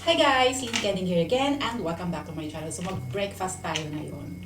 Hi guys! Lynn Kending here again and welcome back to my channel. So mag-breakfast tayo ngayon.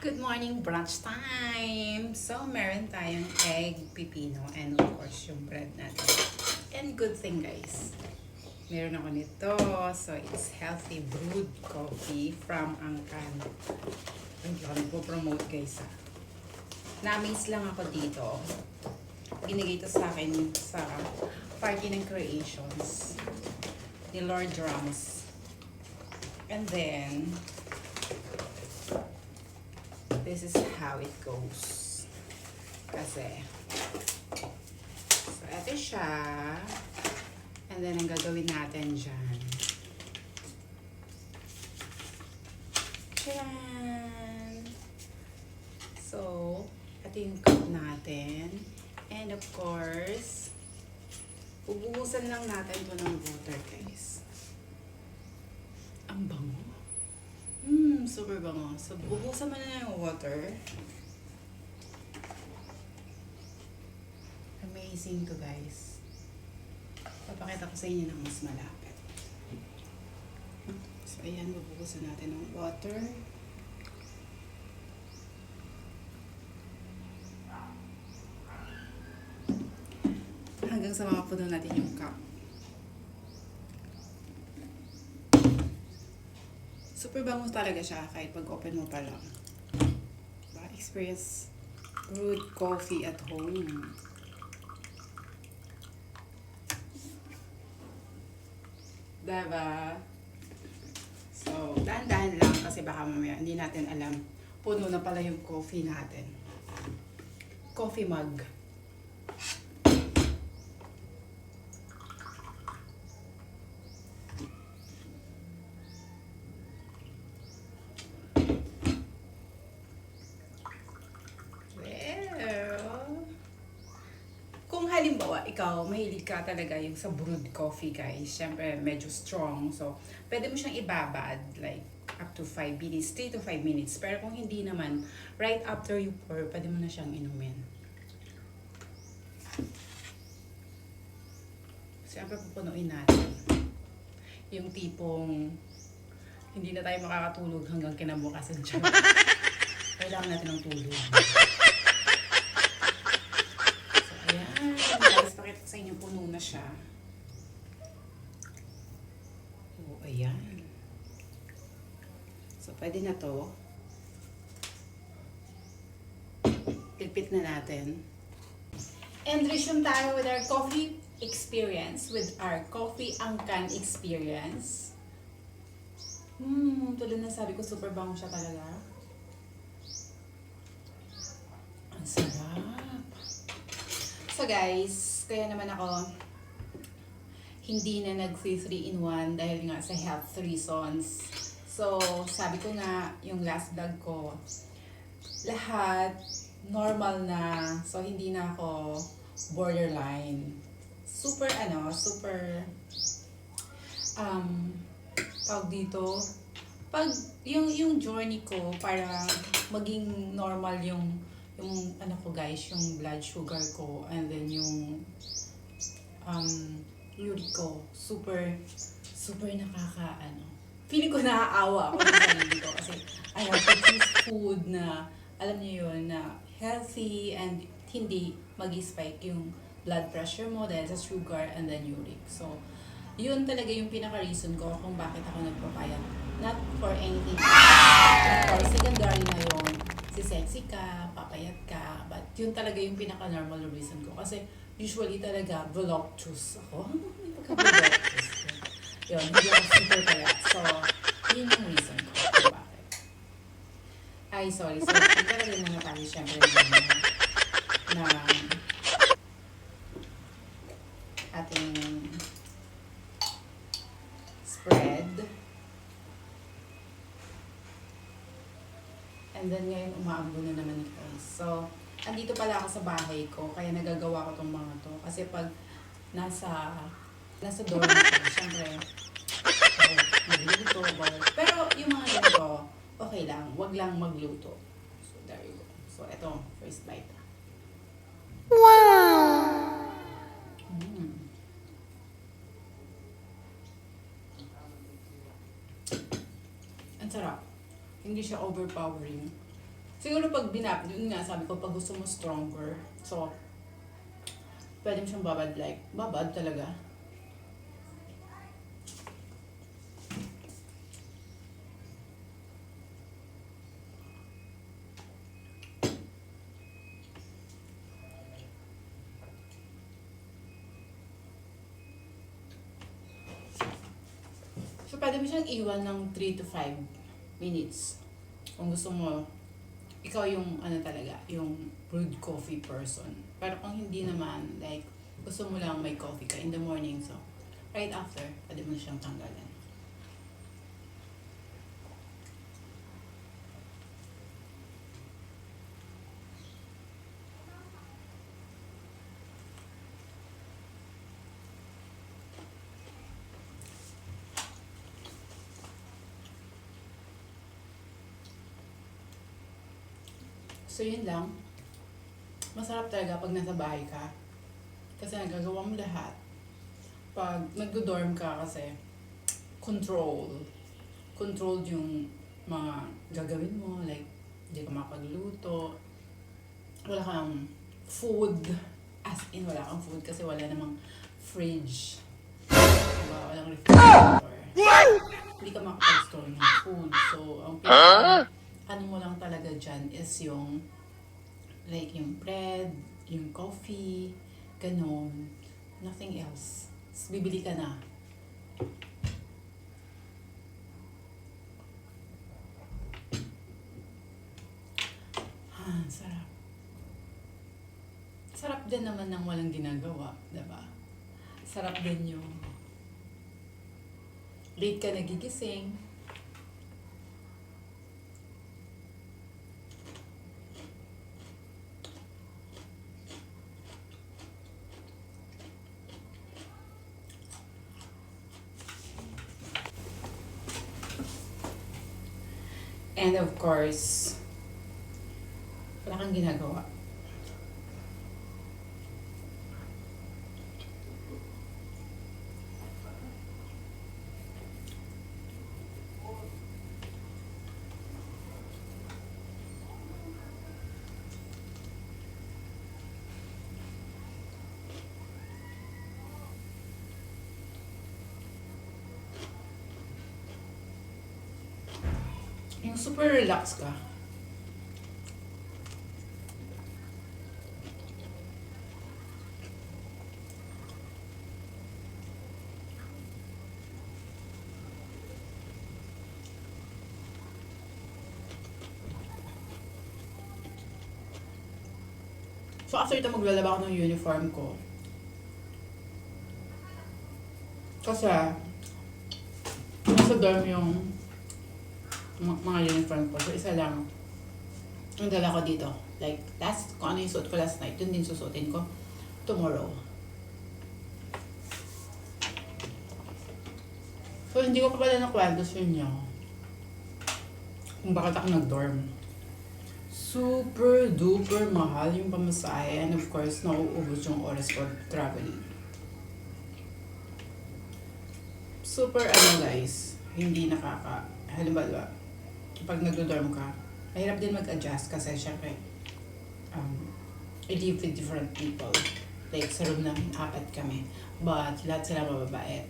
Good morning, brunch time! So, meron tayong egg, pipino, and of course, yung bread natin. And good thing guys, meron ako nito. So, it's healthy brewed coffee from Angkan. Ang dami po promote guys ha. Na-amaze lang ako dito. Binigay ito sa akin sa Party ng Creations ni Lord Ramos. And then, this is how it goes. Kasi, so ito siya. And then, ang gagawin natin dyan. Tcharan! So, ito yung cup natin. And of course, bubuhusan lang natin ito ng water, guys. Ang bango. Super bango. So, bubuhusan mo na yung water. Amazing to guys. Papakita ko sa inyo ng mas malapit. So, ayan, bubuhusan natin ng water. Hanggang sa mapuno natin yung cup. Super bango talaga siya kahit pag-open mo pa lang. Experience brewed coffee at home. Diba? So, dahan-dahan lang kasi baka mamaya hindi natin alam. Puno na pala yung coffee natin. Coffee mug. Kung halimbawa, ikaw, mahilig ka talaga yung sa brewed coffee, guys. Siyempre, medyo strong. So, pwede mo siyang ibabad, like, up to 5 minutes, 3 to 5 minutes. Pero kung hindi naman, right after you pour, pwede mo na siyang inumin. Siyempre, pupunuin natin. Yung tipong, hindi na tayo makakatulog hanggang kinabukasan siya. Kailangan natin ng tulog. Sa inyo, puno na siya. Oh, ayan. So, pwede na to. Pilpit na natin. And resume tayo with our coffee experience, with our coffee Angkan experience. Tulad na sabi ko, super bango siya talaga. Ang sarap. So guys, kaya naman ako hindi na nag 3-in-1 dahil nga sa health reasons. So, sabi ko nga, yung last vlog ko, lahat normal na. So, hindi na ako borderline. Super, tawag dito, pag yung journey ko para maging normal yung ko guys, yung blood sugar ko, and then yung uric ko, super feeling ko naaawa ako sa sarili ko kasi I have to choose food na, alam niyo yun, na healthy and hindi mag-spike yung blood pressure mo dahil sa sugar and then uric. So, yun talaga yung pinaka-reason ko kung bakit ako nagpapayat. Not for anything else. Of course, secondary na yun. Sexy ka, papayat ka, but yun talaga yung pinaka-normal reason ko. Kasi usually talaga voluptuous ako. Pagka-voluptuous. Yun, hindi ako super payat. So, yun yung reason ko kung bakit. Ay, sorry. So, talaga muna tayo syempre na ating spread. And then ngayon umaambon na naman guys. So, andito pala ako sa bahay ko, kaya nagagawa ko tong mga to. Kasi pag nasa dorm ko, syempre, magluto, pero yung mga ganito, okay lang, wag lang magluto. So, there you go. So, ito, first bite. Wow! Ang sarap. Hindi siya overpowering. Siguro pag yun nga, sabi ko, pag gusto mo stronger, so, pwede mo siyang babad babad talaga. So, pwede mo siyang iwan ng 3 to 5 minutes. Kung gusto mo, ikaw yung talaga, yung brewed coffee person. Pero kung hindi naman, like, gusto mo lang may coffee ka in the morning, so, right after, pwede mo siyang tanggalan. So, yun lang. Masarap talaga pag nasa bahay ka. Kasi nagagawa mo lahat. Pag nag-dorm ka kasi, controlled yung mga gagawin mo. Like, hindi ka makapagluto. Wala kang food. As in, wala kang food kasi wala namang fridge. Diba? Walang refrigerator. Hindi ka makapag-store ng food. So, ang ano mo lang talaga dyan is yung like yung bread, yung coffee, ganon. Nothing else. Tapos bibili ka na. Sarap. Sarap din naman ng walang ginagawa, diba? Sarap din yung late ka nagigising. And of course, wala kang ginagawa. Yung super relax ka. So after ito maglalaba ako ng uniform ko. Kasi nasa dorm yung mga uniform ko. So isa lang yung dala ko dito. Like kung ano yung suot ko last night, yun din susuotin ko tomorrow. So hindi ko pa pala nakwento sa inyo kung bakit ako nag-dorm. Super duper mahal yung pamasahe, and of course nauubos yung oras ko traveling. Super guys, hindi halimbawa pag nagdo-dorm ka, mahirap din mag-adjust kasi syempre I live with different people. Like sa room namin 4 kami, but lahat sila mababait.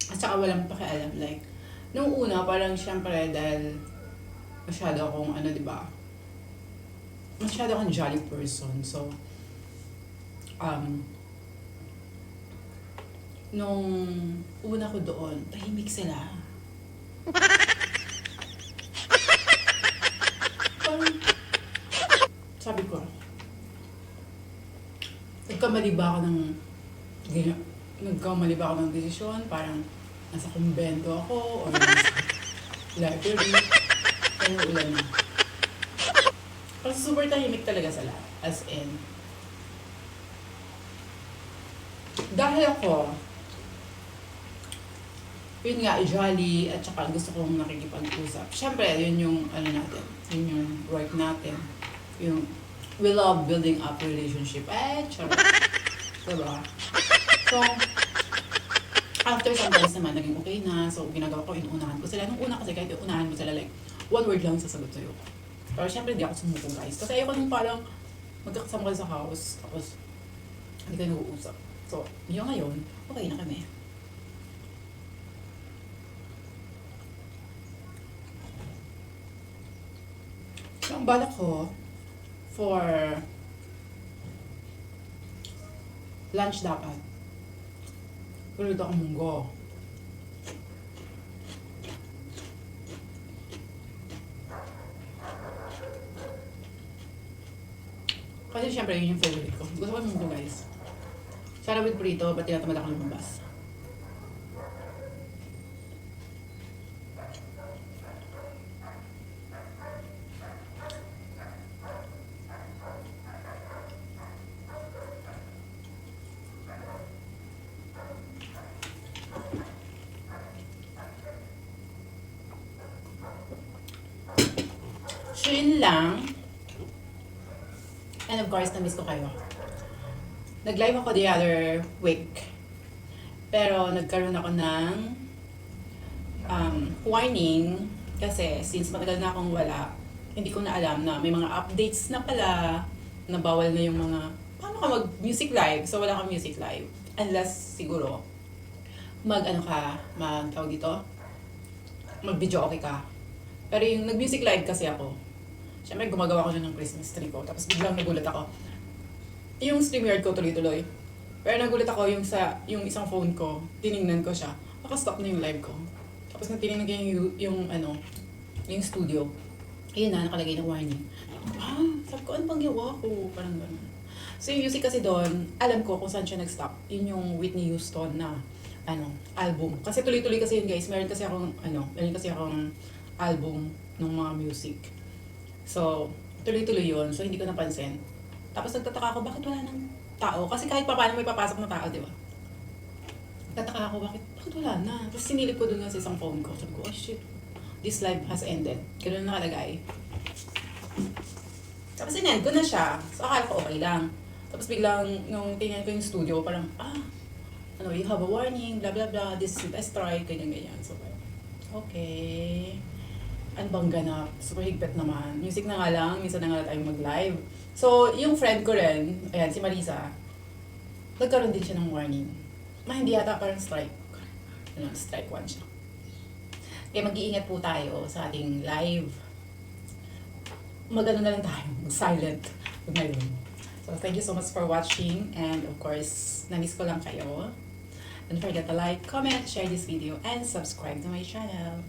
At saka walang pakialam, like nung una parang syempre dahil masyado akong diba, masyado akong jolly person. So, nung una ko doon, tahimik sila. Parang, sabi ko, nagkamali ba ako ng desisyon? Parang nasa kumbento ako or nasa library. Kaya ulan na. Kasi super tahimik talaga sila. As in. Dahil ako, yun nga, jolly, at saka gusto kong nakikipag-usap. Siyempre, yun yung, ano natin, yun yung work natin. Yung, we love building up relationship. Charot. Diba? So, after sometimes naman, naging okay na. So, ginagawa ko, inuunahan ko sila. Nung una kasi, kahit inuunahan mo sila, like, one word lang sasagot sa'yo. Pero syempre, di ako sumuko, guys. Kasi ayoko nung parang magkakasama ka sa house, tapos hindi kayo nag-uusap. So, yung ngayon, okay na kami. So, ang balak ko for lunch dapat. Puluto akong munggo. Kasi syempre, yun yung favorite ko. Gusto ko yung munggo, guys. Sana with burrito, ba't tinatamad ako lumabas? So, yun lang. And of course, na-miss ko kayo. Nag-live ako the other week. Pero nagkaroon ako ng warning kasi since matagal na akong wala, hindi ko na alam na may mga updates na pala na bawal na yung mga paano ka mag-music live? So wala kang music live. Unless siguro tawag dito, mag-video okay ka. Pero yung nag-music live kasi ako, syempre gumagawa ko na ng Christmas tree ko. Tapos biglang nagulat ako. Yung StreamYard ko tuloy-tuloy. Pero nagulat ako yung isang phone ko, tiningnan ko siya. Naka-stop na yung live ko. Tapos nang tiningnan ko yung studio. Ayun na, nakalagay na warning. Sabi ko, ano bang gawa ko? Parang gano'n. So yung music kasi doon, alam ko kung saan siya nag-stop. Yun yung Whitney Houston na album. Kasi tuloy-tuloy kasi yun, guys. Meron kasi akong album ng mga music. So, tuloy-tuloy yun. So, hindi ko napansin. Tapos nagtataka ako, bakit wala nang tao? Kasi kahit pa paano may papasok na tao, di ba? Nagtataka ako, bakit wala na? Tapos sinilip ko dun nga sa isang phone ko. Sabi ko, oh shit, this live has ended. Ganun nakalagay. Tapos in-end ko na siya. So, akala ko okay lang. Tapos biglang, nung tingnan ko yung studio, parang, you have a warning, blah blah blah, this is a strike, ganyan-ganyan. So, okay. Ano bang ganap? Super higpit naman. Music na nga lang, minsan na nga tayo mag-live. So, yung friend ko rin, ayan, si Marisa, nagkaroon din siya ng warning. Hindi yata parang strike. Strike 1 siya. Kaya mag-iingat po tayo sa ating live. Mag-ano na lang tayo, mag-silent. Ngayon. So, thank you so much for watching. And of course, na-miss ko lang kayo. Don't forget to like, comment, share this video, and subscribe to my channel.